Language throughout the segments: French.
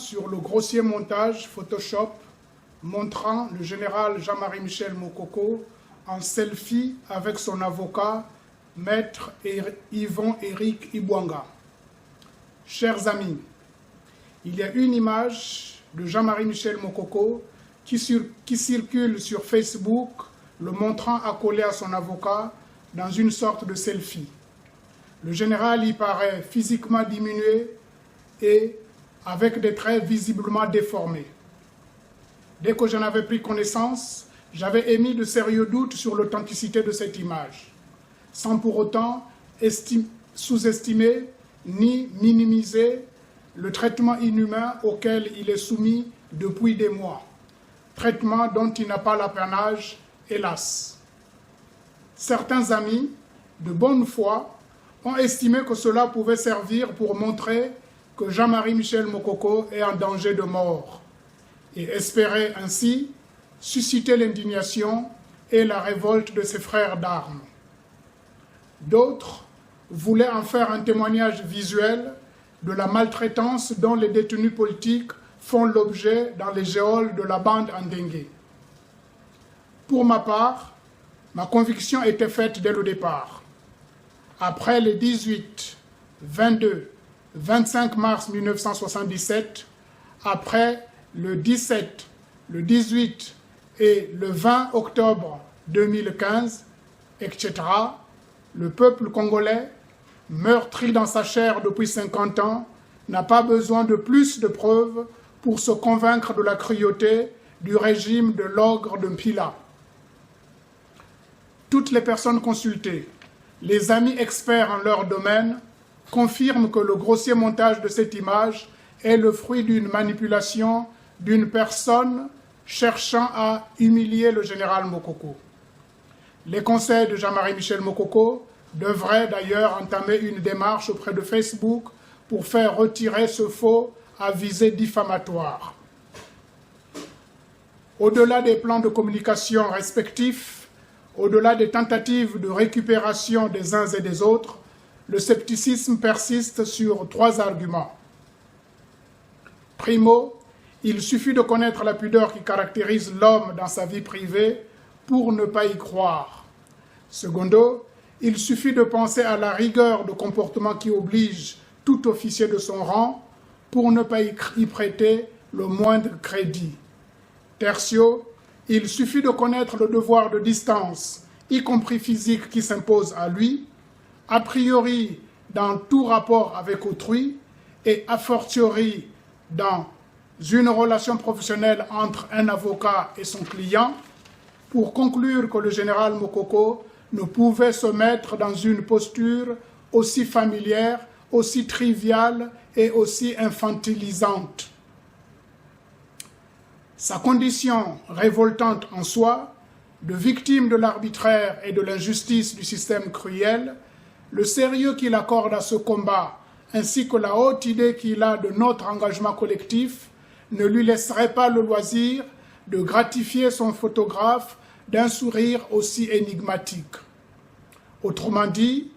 sur le grossier montage Photoshop montrant le général Jean-Marie Michel Mokoko en selfie avec son avocat, Maître Yvon-Éric Ibwanga. Chers amis, il y a une image de Jean-Marie Michel Mokoko qui circule sur Facebook, le montrant accolé à son avocat dans une sorte de selfie. Le général y paraît physiquement diminué et avec des traits visiblement déformés. Dès que j'en avais pris connaissance, j'avais émis de sérieux doutes sur l'authenticité de cette image, sans pour autant sous-estimer ni minimiser le traitement inhumain auquel il est soumis depuis des mois, traitement dont il n'a pas l'apanage, hélas. Certains amis, de bonne foi, ont estimé que cela pouvait servir pour montrer que Jean-Marie Michel Mokoko est en danger de mort et espéraient ainsi susciter l'indignation et la révolte de ses frères d'armes. D'autres voulaient en faire un témoignage visuel de la maltraitance dont les détenus politiques font l'objet dans les geôles de la bande Ndenge. Pour ma part, ma conviction était faite dès le départ. Après les 18, 22, 25 mars 1977, après le 17, le 18 et le 20 octobre 2015, etc., le peuple congolais, meurtri dans sa chair depuis 50 ans, n'a pas besoin de plus de preuves pour se convaincre de la cruauté du régime de l'ogre de Mpila. Toutes les personnes consultées, les amis experts en leur domaine, confirment que le grossier montage de cette image est le fruit d'une manipulation d'une personne cherchant à humilier le général Mokoko. Les conseils de Jean-Marie Michel Mokoko devraient d'ailleurs entamer une démarche auprès de Facebook pour faire retirer ce faux à visée diffamatoire. Au-delà des plans de communication respectifs, au-delà des tentatives de récupération des uns et des autres, le scepticisme persiste sur 3 arguments. Primo, il suffit de connaître la pudeur qui caractérise l'homme dans sa vie privée pour ne pas y croire. Secondo, il suffit de penser à la rigueur de comportement qui oblige tout officier de son rang pour ne pas y prêter le moindre crédit. Tertio, il suffit de connaître le devoir de distance, y compris physique, qui s'impose à lui, a priori dans tout rapport avec autrui et a fortiori dans une relation professionnelle entre un avocat et son client, pour conclure que le général Mokoko ne pouvait se mettre dans une posture aussi familière, aussi triviale et aussi infantilisante. Sa condition révoltante en soi, de victime de l'arbitraire et de l'injustice du système cruel, le sérieux qu'il accorde à ce combat, ainsi que la haute idée qu'il a de notre engagement collectif, ne lui laisserait pas le loisir de gratifier son photographe d'un sourire aussi énigmatique. Autrement dit,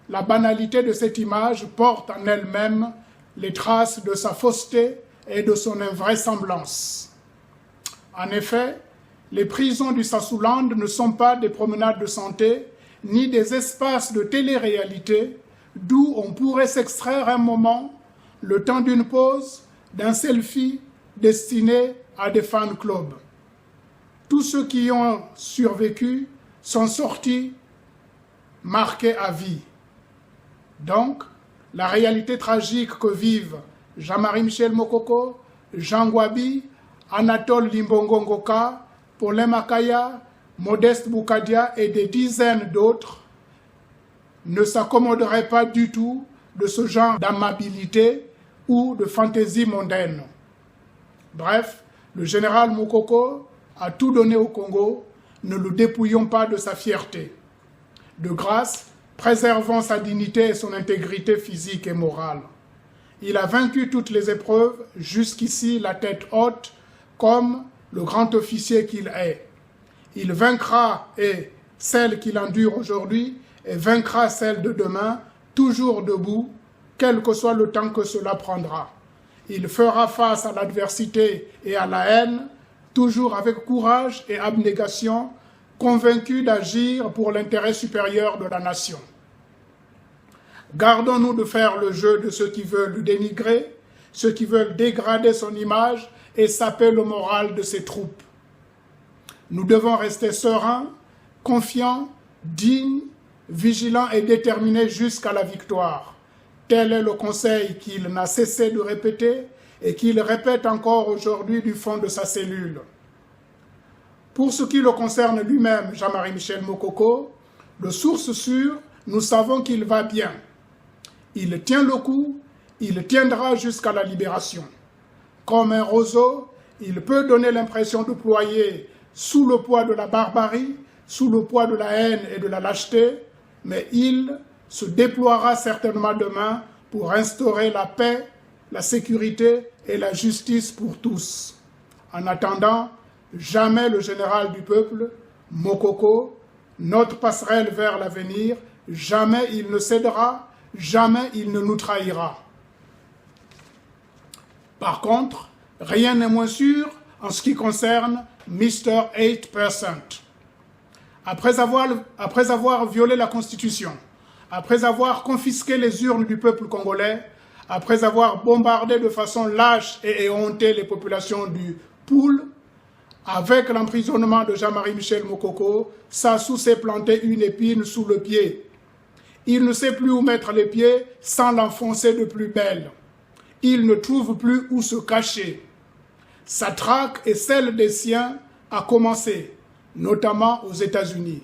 la banalité de cette image porte en elle-même les traces de sa fausseté et de son invraisemblance. En effet, les prisons du Swaziland ne sont pas des promenades de santé, ni des espaces de télé-réalité, d'où on pourrait s'extraire un moment, le temps d'une pause, d'un selfie destiné à des fan clubs. Tous ceux qui y ont survécu sont sortis marqués à vie. Donc, la réalité tragique que vivent Jean-Marie Michel Mokoko, Jean Gwabi, Anatole Limbongo Ngoka, Paulin Makaya, Modeste Boukadia et des dizaines d'autres ne s'accommoderaient pas du tout de ce genre d'amabilité ou de fantaisie mondaine. Bref, le général Mokoko a tout donné au Congo, ne le dépouillons pas de sa fierté. De grâce, préservons sa dignité et son intégrité physique et morale. Il a vaincu toutes les épreuves, jusqu'ici la tête haute, comme le grand officier qu'il est. Il vaincra celle qu'il endure aujourd'hui et vaincra celle de demain, toujours debout, quel que soit le temps que cela prendra. Il fera face à l'adversité et à la haine, toujours avec courage et abnégation, convaincu d'agir pour l'intérêt supérieur de la nation. Gardons-nous de faire le jeu de ceux qui veulent le dénigrer, ceux qui veulent dégrader son image et saper le moral de ses troupes. Nous devons rester sereins, confiants, dignes, vigilants et déterminés jusqu'à la victoire. Tel est le conseil qu'il n'a cessé de répéter et qu'il répète encore aujourd'hui du fond de sa cellule. Pour ce qui le concerne lui-même, Jean-Marie Michel Mokoko, de source sûre, nous savons qu'il va bien. Il tient le coup, il tiendra jusqu'à la libération. Comme un roseau, il peut donner l'impression de ployer sous le poids de la barbarie, sous le poids de la haine et de la lâcheté, mais il se déploiera certainement demain pour instaurer la paix, la sécurité et la justice pour tous. En attendant, jamais le général du peuple, Mokoko, notre passerelle vers l'avenir, jamais il ne cédera, jamais il ne nous trahira. Par contre, rien n'est moins sûr en ce qui concerne Mr. 8%. Après avoir violé la Constitution, après avoir confisqué les urnes du peuple congolais, après avoir bombardé de façon lâche et éhontée les populations du Poul, avec l'emprisonnement de Jean-Marie Michel Mokoko, Sassou s'est planté une épine sous le pied. Il ne sait plus où mettre les pieds sans l'enfoncer de plus belle. Il ne trouve plus où se cacher. Sa traque et celle des siens a commencé, notamment aux États-Unis.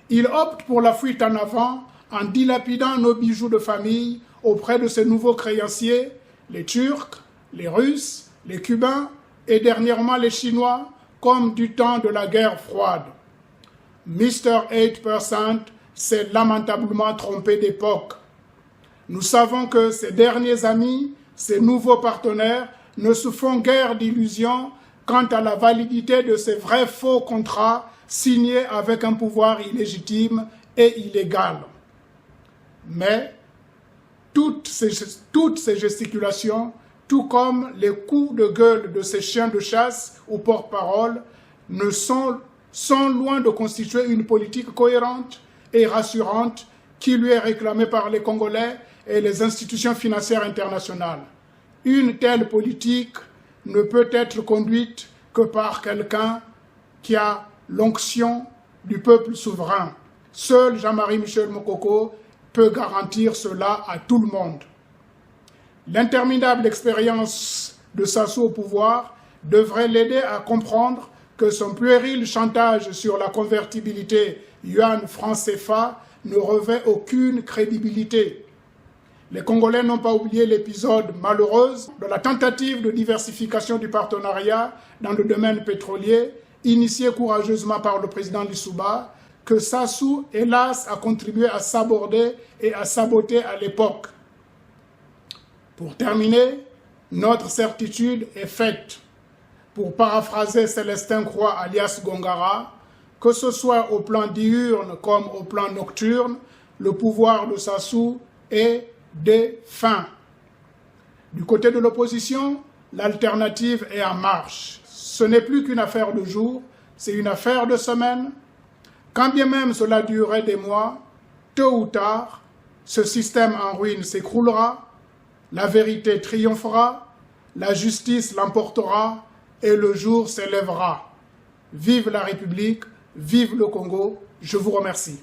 Il opte pour la fuite en avant en dilapidant nos bijoux de famille auprès de ses nouveaux créanciers, les Turcs, les Russes, les Cubains et dernièrement les Chinois, comme du temps de la guerre froide. Mr. 8% s'est lamentablement trompé d'époque. Nous savons que ses derniers amis, ses nouveaux partenaires, ne se font guère d'illusions quant à la validité de ces vrais faux contrats signés avec un pouvoir illégitime et illégal. Mais toutes ces gesticulations, tout comme les coups de gueule de ces chiens de chasse ou porte-parole, sont loin de constituer une politique cohérente et rassurante qui lui est réclamée par les Congolais et les institutions financières internationales. Une telle politique ne peut être conduite que par quelqu'un qui a l'onction du peuple souverain. Seul Jean-Marie Michel Mokoko peut garantir cela à tout le monde. L'interminable expérience de Sassou au pouvoir devrait l'aider à comprendre que son puéril chantage sur la convertibilité yuan-franc CFA ne revêt aucune crédibilité. Les Congolais n'ont pas oublié l'épisode malheureux de la tentative de diversification du partenariat dans le domaine pétrolier, initiée courageusement par le président Lissouba, que Sassou, hélas, a contribué à saborder et à saboter à l'époque. Pour terminer, notre certitude est faite. Pour paraphraser Célestin Croix alias Gongara, que ce soit au plan diurne comme au plan nocturne, le pouvoir de Sassou est défunt. Du côté de l'opposition, l'alternative est en marche. Ce n'est plus qu'une affaire de jours, c'est une affaire de semaines. Quand bien même cela durerait des mois, tôt ou tard, ce système en ruine s'écroulera, la vérité triomphera, la justice l'emportera et le jour s'élèvera. Vive la République, vive le Congo, je vous remercie.